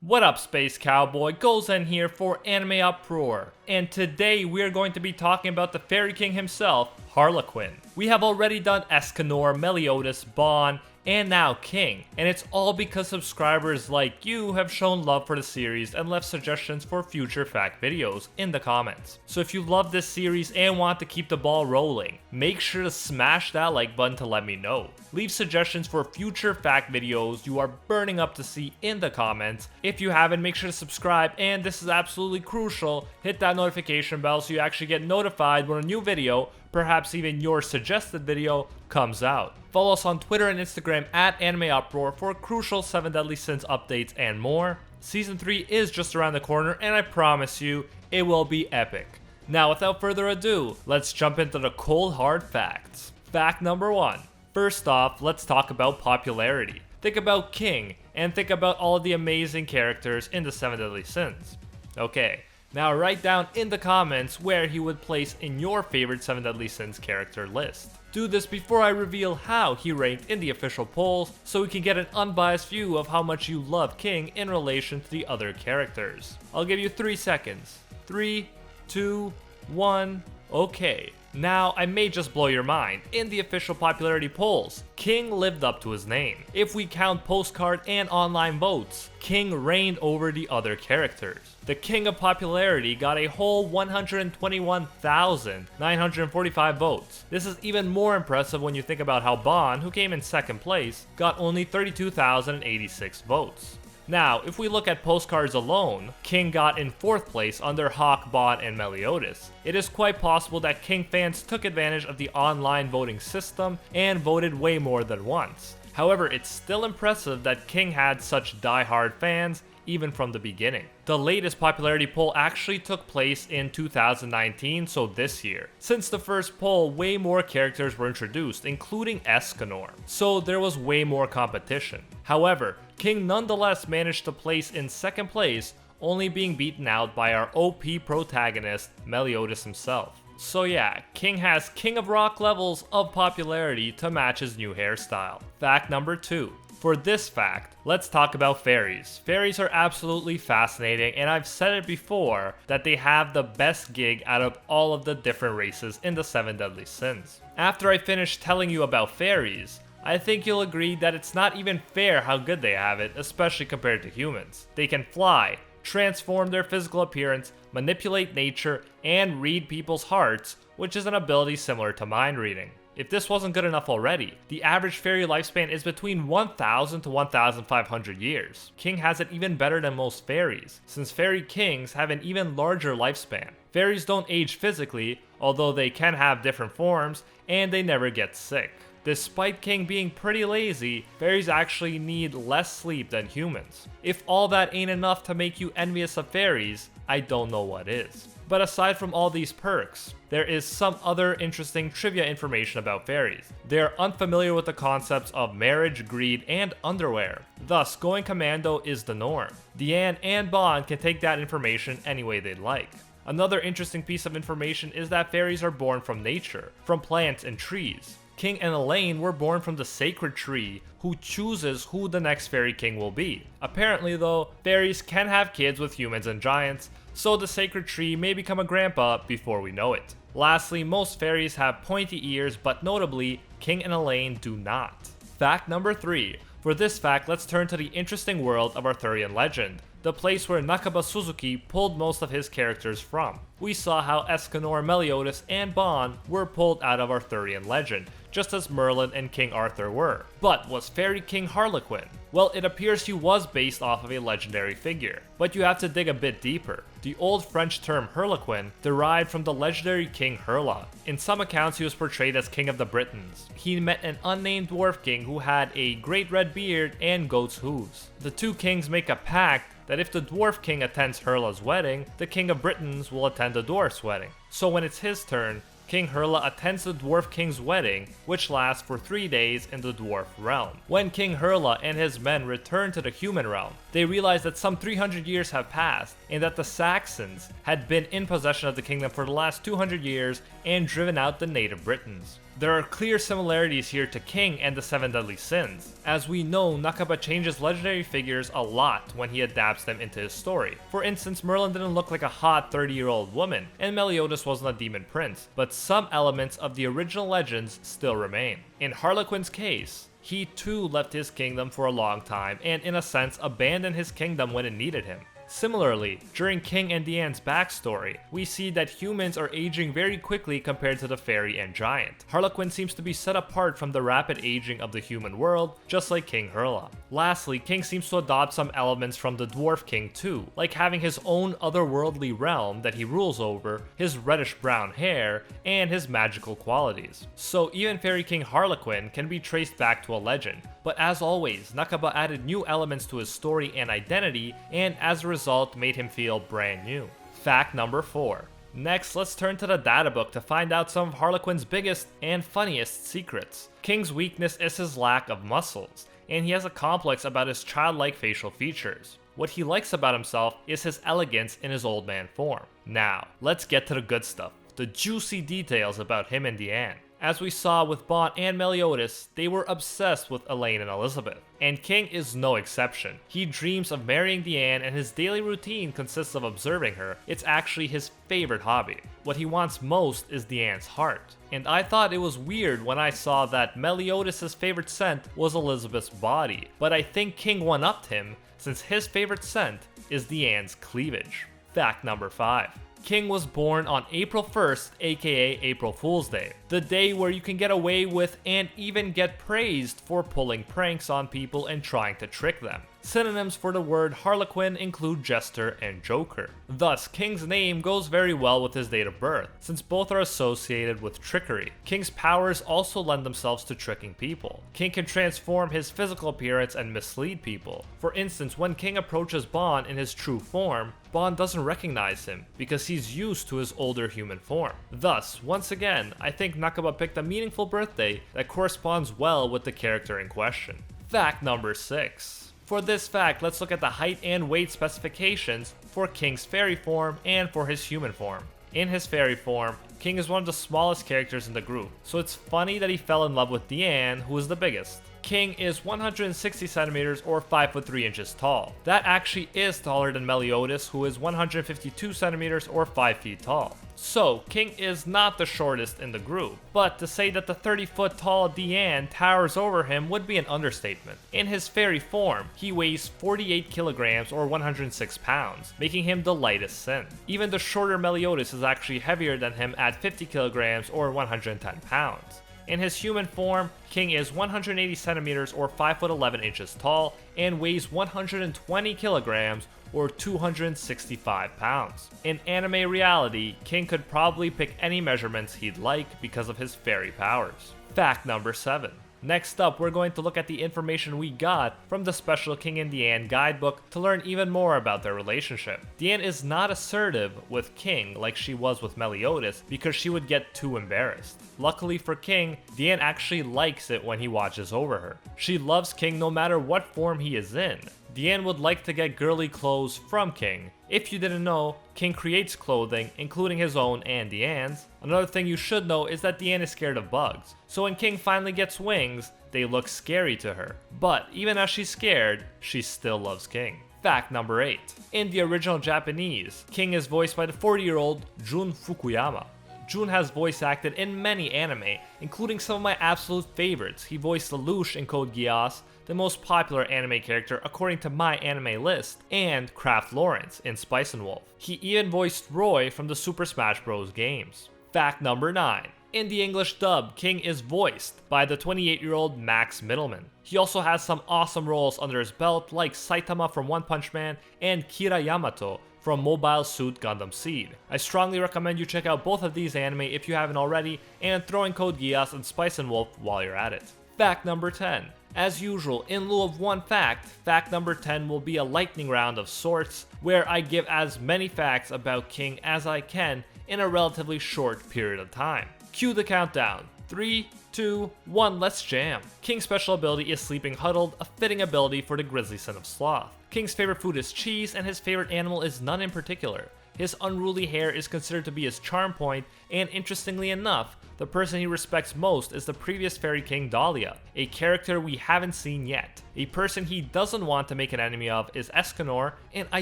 What up, Space Cowboy? Gozen here for AnimeUproar, and today we are going to be talking about the Fairy King himself, Harlequin. We have already done Escanor, Meliodas, Bon, and now King, and it's all because subscribers like you have shown love for the series and left suggestions for future fact videos in the comments. So if you love this series and want to keep the ball rolling, make sure to smash that like button to let me know. Leave suggestions for future fact videos you are burning up to see in the comments. If you haven't, make sure to subscribe, and this is absolutely crucial, hit that notification bell so you actually get notified when a new video, perhaps even your suggested video, comes out. Follow us on Twitter and Instagram at AnimeUproar for crucial 7 Deadly Sins updates and more. Season 3 is just around the corner, and I promise you, it will be epic. Now, without further ado, let's jump into the cold hard facts. Fact number 1. First off, let's talk about popularity. Think about King, and think about all of the amazing characters in the 7 Deadly Sins. Okay, now write down in the comments where he would place in your favorite 7 Deadly Sins character list. Do this before I reveal how he ranked in the official polls, so we can get an unbiased view of how much you love King in relation to the other characters. I'll give you 3 seconds. 3, 2, 1, okay. Now, I may just blow your mind. In the official popularity polls, King lived up to his name. If we count postcard and online votes, King reigned over the other characters. The King of Popularity got a whole 121,945 votes. This is even more impressive when you think about how Bon, who came in second place, got only 32,086 votes. Now, if we look at postcards alone, King got in 4th place under Hawk, Bon, and Meliodas. It is quite possible that King fans took advantage of the online voting system and voted way more than once. However, it's still impressive that King had such die-hard fans even from the beginning. The latest popularity poll actually took place in 2019, so this year. Since the first poll, way more characters were introduced, including Escanor, so there was way more competition. However, King nonetheless managed to place in 2nd place, only being beaten out by our OP protagonist, Meliodas himself. So yeah, King has King of Rock levels of popularity to match his new hairstyle. Fact number 2. For this fact, let's talk about fairies. Fairies are absolutely fascinating, and I've said it before that they have the best gig out of all of the different races in the 7 Deadly Sins. After I finish telling you about fairies, I think you'll agree that it's not even fair how good they have it, especially compared to humans. They can fly, transform their physical appearance, manipulate nature, and read people's hearts, which is an ability similar to mind reading. If this wasn't good enough already, the average fairy lifespan is between 1,000 to 1,500 years. King has it even better than most fairies, since fairy kings have an even larger lifespan. Fairies don't age physically, although they can have different forms, and they never get sick. Despite King being pretty lazy, fairies actually need less sleep than humans. If all that ain't enough to make you envious of fairies, I don't know what is. But aside from all these perks, there is some other interesting trivia information about fairies. They are unfamiliar with the concepts of marriage, greed, and underwear. Thus, going commando is the norm. Diann and Bon can take that information any way they'd like. Another interesting piece of information is that fairies are born from nature, from plants and trees. King and Elaine were born from the sacred tree, who chooses who the next fairy king will be. Apparently though, fairies can have kids with humans and giants, so the sacred tree may become a grandpa before we know it. Lastly, most fairies have pointy ears, but notably, King and Elaine do not. Fact number 3. For this fact, let's turn to the interesting world of Arthurian legend, the place where Nakaba Suzuki pulled most of his characters from. We saw how Escanor, Meliodas, and Bon were pulled out of Arthurian legend, just as Merlin and King Arthur were. But was Fairy King Harlequin? Well, it appears he was based off of a legendary figure, but you have to dig a bit deeper. The old French term Harlequin derived from the legendary King Herla. In some accounts, he was portrayed as King of the Britons. He met an unnamed dwarf king who had a great red beard and goat's hooves. The two kings make a pact that if the dwarf king attends Herla's wedding, the king of Britons will attend the dwarf's wedding. So when it's his turn, King Herla attends the Dwarf King's wedding, which lasts for 3 days in the Dwarf realm. When King Herla and his men return to the human realm, they realize that some 300 years have passed, and that the Saxons had been in possession of the kingdom for the last 200 years and driven out the native Britons. There are clear similarities here to King and the 7 Deadly Sins. As we know, Nakaba changes legendary figures a lot when he adapts them into his story. For instance, Merlin didn't look like a hot 30-year-old woman, and Meliodas wasn't a demon prince, but some elements of the original legends still remain. In Harlequin's case, he too left his kingdom for a long time and in a sense abandoned his kingdom when it needed him. Similarly, during King and Diann's backstory, we see that humans are aging very quickly compared to the fairy and giant. Harlequin seems to be set apart from the rapid aging of the human world, just like King Herla. Lastly, King seems to adopt some elements from the Dwarf King too, like having his own otherworldly realm that he rules over, his reddish-brown hair, and his magical qualities. So even Fairy King Harlequin can be traced back to a legend, but as always, Nakaba added new elements to his story and identity, and as a result made him feel brand new. Fact number 4. Next, let's turn to the Databook to find out some of Harlequin's biggest and funniest secrets. King's weakness is his lack of muscles, and he has a complex about his childlike facial features. What he likes about himself is his elegance in his old man form. Now, let's get to the good stuff, the juicy details about him and Diann. As we saw with Bon and Meliodas, they were obsessed with Elaine and Elizabeth, and King is no exception. He dreams of marrying Diann and his daily routine consists of observing her. It's actually his favorite hobby. What he wants most is Diann's heart. And I thought it was weird when I saw that Meliodas' favorite scent was Elizabeth's body, but I think King one-upped him since his favorite scent is Diann's cleavage. Fact number 5. King was born on April 1st, aka April Fool's Day, the day where you can get away with and even get praised for pulling pranks on people and trying to trick them. Synonyms for the word Harlequin include jester and joker. Thus, King's name goes very well with his date of birth, since both are associated with trickery. King's powers also lend themselves to tricking people. King can transform his physical appearance and mislead people. For instance, when King approaches Bon in his true form, Bon doesn't recognize him because he's used to his older human form. Thus, once again, I think Nakaba picked a meaningful birthday that corresponds well with the character in question. Fact number 6. For this fact, let's look at the height and weight specifications for King's fairy form and for his human form. In his fairy form, King is one of the smallest characters in the group, so it's funny that he fell in love with Diann, who is the biggest. King is 160 centimeters or 5 foot 3 inches tall. That actually is taller than Meliodas, who is 152 centimeters or 5 feet tall. So, King is not the shortest in the group, but to say that the 30-foot tall Diann towers over him would be an understatement. In his fairy form, he weighs 48 kilograms or 106 pounds, making him the lightest sin. Even the shorter Meliodas is actually heavier than him at 50 kilograms or 110 pounds. In his human form, King is 180 centimeters or 5 foot 11 inches tall and weighs 120 kilograms or 265 pounds. In anime reality, King could probably pick any measurements he'd like because of his fairy powers. Fact number 7. Next up, we're going to look at the information we got from the Special King and Diann guidebook to learn even more about their relationship. Diann is not assertive with King like she was with Meliodas because she would get too embarrassed. Luckily for King, Diann actually likes it when he watches over her. She loves King no matter what form he is in. Diann would like to get girly clothes from King. If you didn't know, King creates clothing, including his own and Diann's. Another thing you should know is that Diann is scared of bugs, so when King finally gets wings, they look scary to her. But even as she's scared, she still loves King. Fact number 8. In the original Japanese, King is voiced by the 40-year-old Jun Fukuyama. Jun has voice acted in many anime, including some of my absolute favorites. He voiced Lelouch in Code Geass, the most popular anime character according to my anime list, and Kraft Lawrence in Spice and Wolf. He even voiced Roy from the Super Smash Bros. Games. Fact number 9. In the English dub, King is voiced by the 28-year-old Max Middleman. He also has some awesome roles under his belt like Saitama from One Punch Man and Kira Yamato from Mobile Suit Gundam Seed. I strongly recommend you check out both of these anime if you haven't already, and throw in Code Geass and Spice and Wolf while you're at it. Fact number 10. As usual, in lieu of one fact, fact number 10 will be a lightning round of sorts, where I give as many facts about King as I can in a relatively short period of time. Cue the countdown. 3, 2, 1, let's jam. King's special ability is Sleeping Huddled, a fitting ability for the Grizzly Son of Sloth. King's favorite food is cheese, and his favorite animal is none in particular. His unruly hair is considered to be his charm point, and interestingly enough, the person he respects most is the previous Fairy King Dahlia, a character we haven't seen yet. A person he doesn't want to make an enemy of is Escanor, and I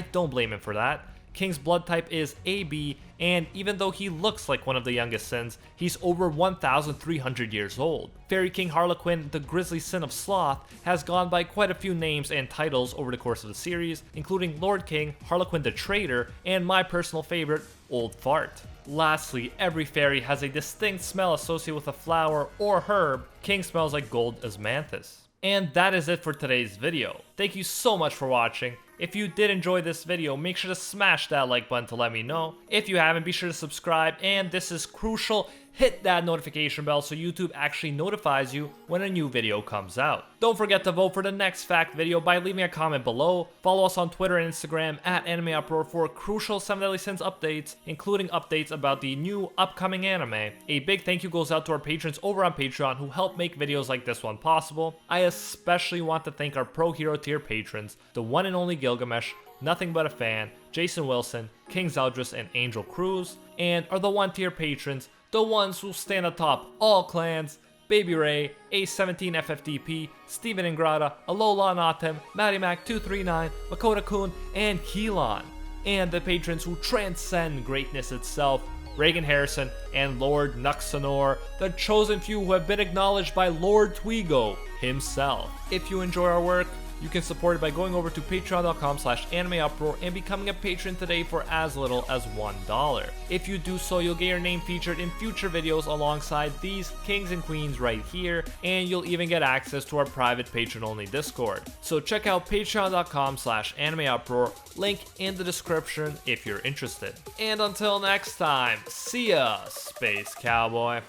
don't blame him for that. King's blood type is AB, and even though he looks like one of the youngest sins, he's over 1,300 years old. Fairy King Harlequin, the grisly sin of sloth, has gone by quite a few names and titles over the course of the series, including Lord King, Harlequin the Traitor, and my personal favorite, Old Fart. Lastly, every fairy has a distinct smell associated with a flower or herb. King smells like gold osmanthus. And that is it for today's video. Thank you so much for watching. If you did enjoy this video, make sure to smash that like button to let me know. If you haven't, be sure to subscribe, and this is crucial, hit that notification bell so YouTube actually notifies you when a new video comes out. Don't forget to vote for the next fact video by leaving a comment below. Follow us on Twitter and Instagram at AnimeUproar for crucial 7 Deadly Sins updates, including updates about the new upcoming anime. A big thank you goes out to our patrons over on Patreon who help make videos like this one possible. I especially want to thank our Pro Hero tier patrons, the one and only Gilgamesh, Nothing But a Fan, Jason Wilson, King Zeldris, and Angel Cruz, and are the 1 tier patrons, the ones who stand atop all clans: Baby Ray, A17 FFDP, Steven Ingrata, Alola Natem, Matty Mac 239, Makoto Kun, and Keelan. And the patrons who transcend greatness itself: Reagan Harrison and Lord Nuxanor, the chosen few who have been acknowledged by Lord Twigo himself. If you enjoy our work, you can support it by going over to patreon.com/AnimeUproar and becoming a patron today for as little as $1. If you do so, you'll get your name featured in future videos alongside these kings and queens right here, and you'll even get access to our private patron-only Discord. So check out patreon.com/AnimeUproar, link in the description if you're interested. And until next time, see ya, Space Cowboy.